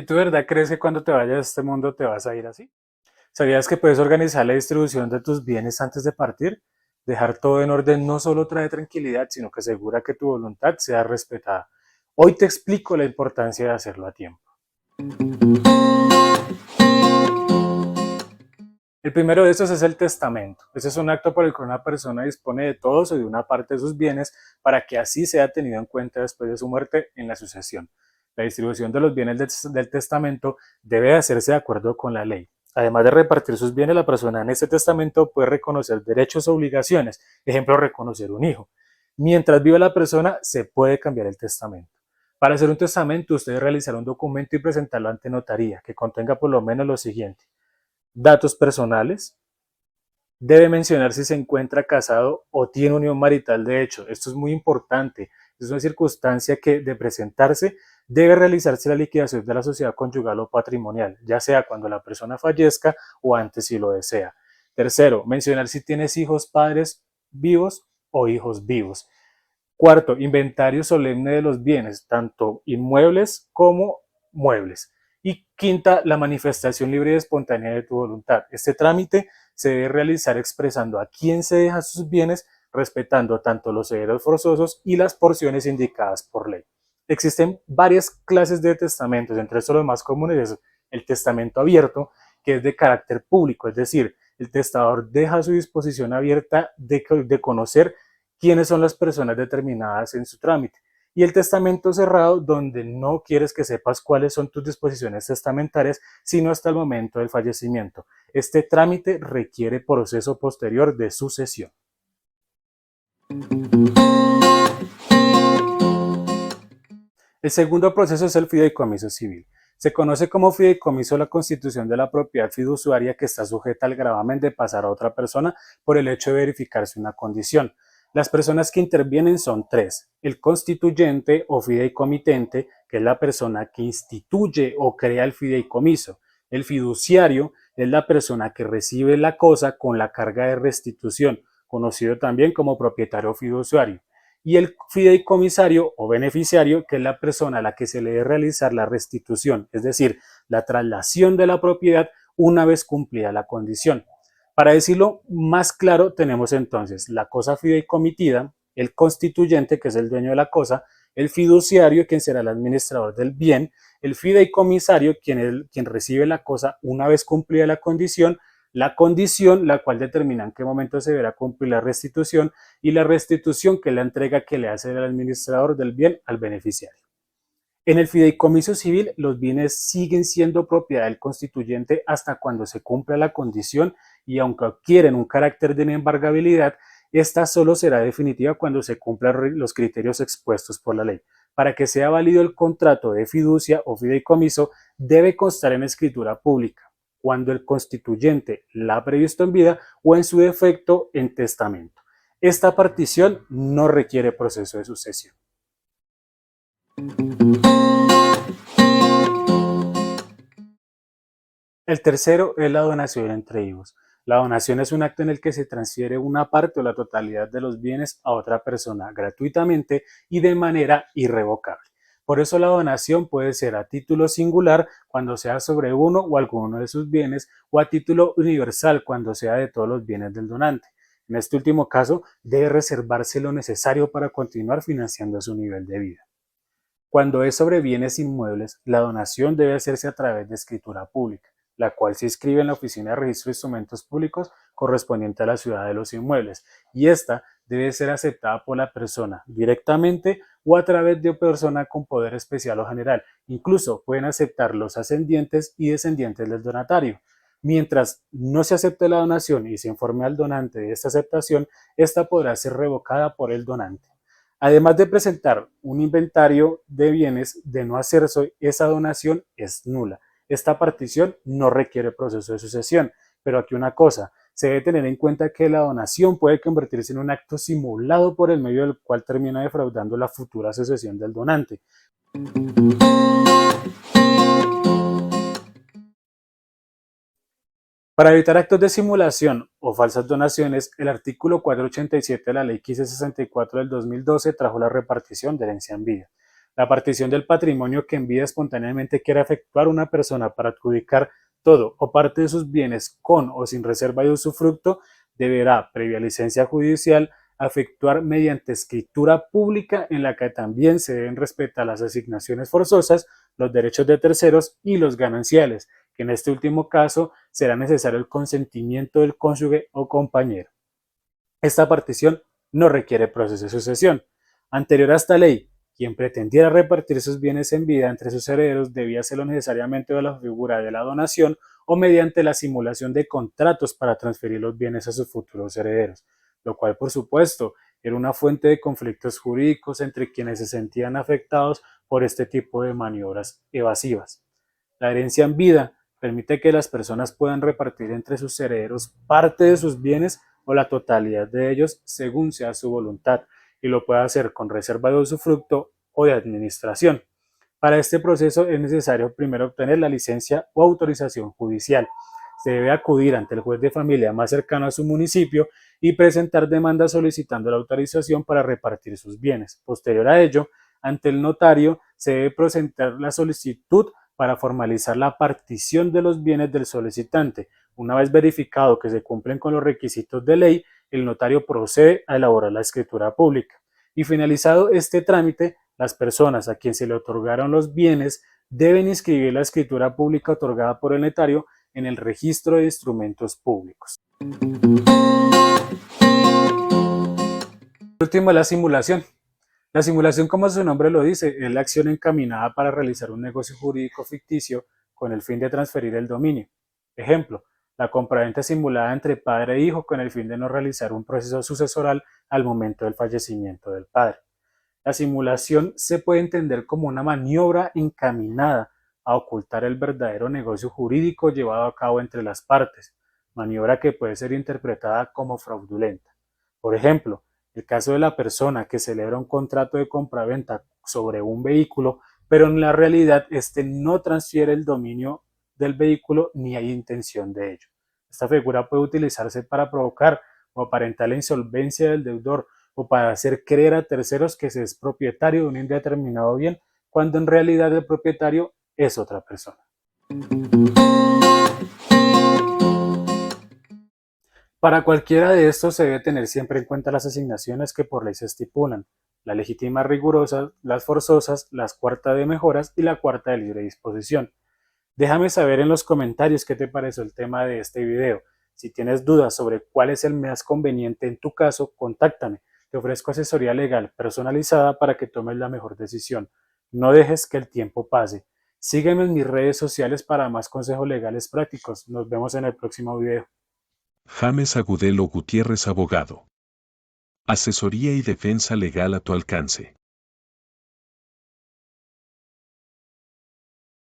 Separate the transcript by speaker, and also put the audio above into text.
Speaker 1: tú de verdad crees que cuando te vayas de este mundo te vas a ir así? ¿Sabías que puedes organizar la distribución de tus bienes antes de partir? Dejar todo en orden no solo trae tranquilidad, sino que asegura que tu voluntad sea respetada. Hoy te explico la importancia de hacerlo a tiempo. El primero de estos es el testamento. Ese es un acto por el cual una persona dispone de todos o de una parte de sus bienes para que así sea tenido en cuenta después de su muerte en la sucesión. La distribución de los bienes del testamento debe hacerse de acuerdo con la ley. Además de repartir sus bienes, la persona en este testamento puede reconocer derechos o obligaciones, ejemplo, reconocer un hijo. Mientras viva la persona, se puede cambiar el testamento. Para hacer un testamento, usted debe realizar un documento y presentarlo ante notaría, que contenga por lo menos lo siguiente: datos personales, debe mencionar si se encuentra casado o tiene unión marital de hecho. Esto es muy importante. Es una circunstancia que, de presentarse, debe realizarse la liquidación de la sociedad conyugal o patrimonial, ya sea cuando la persona fallezca o antes si lo desea. Tercero, mencionar si tienes hijos, padres vivos o hijos vivos. Cuarto, inventario solemne de los bienes, tanto inmuebles como muebles. Y quinta, la manifestación libre y espontánea de tu voluntad. Este trámite se debe realizar expresando a quién se deja sus bienes, respetando tanto los herederos forzosos y las porciones indicadas por ley. Existen varias clases de testamentos, entre estos los más comunes es el testamento abierto, que es de carácter público, es decir, el testador deja su disposición abierta de conocer quiénes son las personas determinadas en su trámite. Y el testamento cerrado, donde no quieres que sepas cuáles son tus disposiciones testamentarias, sino hasta el momento del fallecimiento. Este trámite requiere proceso posterior de sucesión. El segundo proceso es el fideicomiso civil. Se conoce como fideicomiso la constitución de la propiedad fiduciaria que está sujeta al gravamen de pasar a otra persona por el hecho de verificarse una condición. Las personas que intervienen son tres: el constituyente o fideicomitente, que es la persona que instituye o crea el fideicomiso; el fiduciario es la persona que recibe la cosa con la carga de restitución, conocido también como propietario fiduciario; y el fideicomisario o beneficiario, que es la persona a la que se le debe realizar la restitución, es decir, la traslación de la propiedad una vez cumplida la condición. Para decirlo más claro, tenemos entonces la cosa fideicomitida, el constituyente, que es el dueño de la cosa, el fiduciario, quien será el administrador del bien, el fideicomisario, quien recibe la cosa una vez cumplida la condición, la cual determina en qué momento se deberá cumplir la restitución, y la restitución, que es la entrega que le hace el administrador del bien al beneficiario. En el fideicomiso civil, los bienes siguen siendo propiedad del constituyente hasta cuando se cumpla la condición, y aunque adquieren un carácter de inembargabilidad, esta solo será definitiva cuando se cumplan los criterios expuestos por la ley. Para que sea válido el contrato de fiducia o fideicomiso, debe constar en escritura pública, cuando el constituyente la ha previsto en vida o, en su defecto, en testamento. Esta partición no requiere proceso de sucesión. El tercero es la donación entre hijos. La donación es un acto en el que se transfiere una parte o la totalidad de los bienes a otra persona gratuitamente y de manera irrevocable. Por eso la donación puede ser a título singular cuando sea sobre uno o alguno de sus bienes, o a título universal cuando sea de todos los bienes del donante. En este último caso, debe reservarse lo necesario para continuar financiando su nivel de vida. Cuando es sobre bienes inmuebles, la donación debe hacerse a través de escritura pública, la cual se inscribe en la Oficina de Registro de Instrumentos Públicos correspondiente a la ciudad de los inmuebles, y esta debe ser aceptada por la persona directamente o a través de una persona con poder especial o general. Incluso pueden aceptar los ascendientes y descendientes del donatario. Mientras no se acepte la donación y se informe al donante de esta aceptación, esta podrá ser revocada por el donante. Además de presentar un inventario de bienes, de no hacerse esa donación, es nula. Esta partición no requiere proceso de sucesión, pero aquí una cosa: se debe tener en cuenta que la donación puede convertirse en un acto simulado por el medio del cual termina defraudando la futura sucesión del donante. Para evitar actos de simulación o falsas donaciones, el artículo 487 de la Ley 1564 del 2012 trajo la repartición de herencia en vida. La partición del patrimonio que en vida espontáneamente quiera efectuar una persona para adjudicar todo o parte de sus bienes con o sin reserva de usufructo deberá, previa licencia judicial, efectuar mediante escritura pública en la que también se deben respetar las asignaciones forzosas, los derechos de terceros y los gananciales, que en este último caso será necesario el consentimiento del cónyuge o compañero. Esta partición no requiere proceso de sucesión. Anterior a esta ley, quien pretendiera repartir sus bienes en vida entre sus herederos debía hacerlo necesariamente de la figura de la donación o mediante la simulación de contratos para transferir los bienes a sus futuros herederos, lo cual, por supuesto, era una fuente de conflictos jurídicos entre quienes se sentían afectados por este tipo de maniobras evasivas. La herencia en vida permite que las personas puedan repartir entre sus herederos parte de sus bienes o la totalidad de ellos según sea su voluntad, y lo puede hacer con reserva de usufructo o de administración. Para este proceso es necesario primero obtener la licencia o autorización judicial. Se debe acudir ante el juez de familia más cercano a su municipio y presentar demanda solicitando la autorización para repartir sus bienes. Posterior a ello, ante el notario se debe presentar la solicitud para formalizar la partición de los bienes del solicitante. Una vez verificado que se cumplen con los requisitos de ley, el notario procede a elaborar la escritura pública. Y finalizado este trámite, las personas a quien se le otorgaron los bienes deben inscribir la escritura pública otorgada por el notario en el registro de instrumentos públicos. Por último, la simulación. La simulación, como su nombre lo dice, es la acción encaminada para realizar un negocio jurídico ficticio con el fin de transferir el dominio. Ejemplo, la compraventa simulada entre padre e hijo con el fin de no realizar un proceso sucesoral al momento del fallecimiento del padre. La simulación se puede entender como una maniobra encaminada a ocultar el verdadero negocio jurídico llevado a cabo entre las partes, maniobra que puede ser interpretada como fraudulenta. Por ejemplo, el caso de la persona que celebra un contrato de compraventa sobre un vehículo, pero en la realidad este no transfiere el dominio del vehículo ni hay intención de ello. Esta figura puede utilizarse para provocar o aparentar la insolvencia del deudor o para hacer creer a terceros que se es propietario de un indeterminado bien, cuando en realidad el propietario es otra persona. Para cualquiera de estos se debe tener siempre en cuenta las asignaciones que por ley se estipulan, la legítima rigurosa, las forzosas, las cuarta de mejoras y la cuarta de libre disposición. Déjame saber en los comentarios qué te pareció el tema de este video. Si tienes dudas sobre cuál es el más conveniente en tu caso, contáctame. Te ofrezco asesoría legal personalizada para que tomes la mejor decisión. No dejes que el tiempo pase. Sígueme en mis redes sociales para más consejos legales prácticos. Nos vemos en el próximo video.
Speaker 2: James Agudelo Gutiérrez, abogado. Asesoría y defensa legal a tu alcance.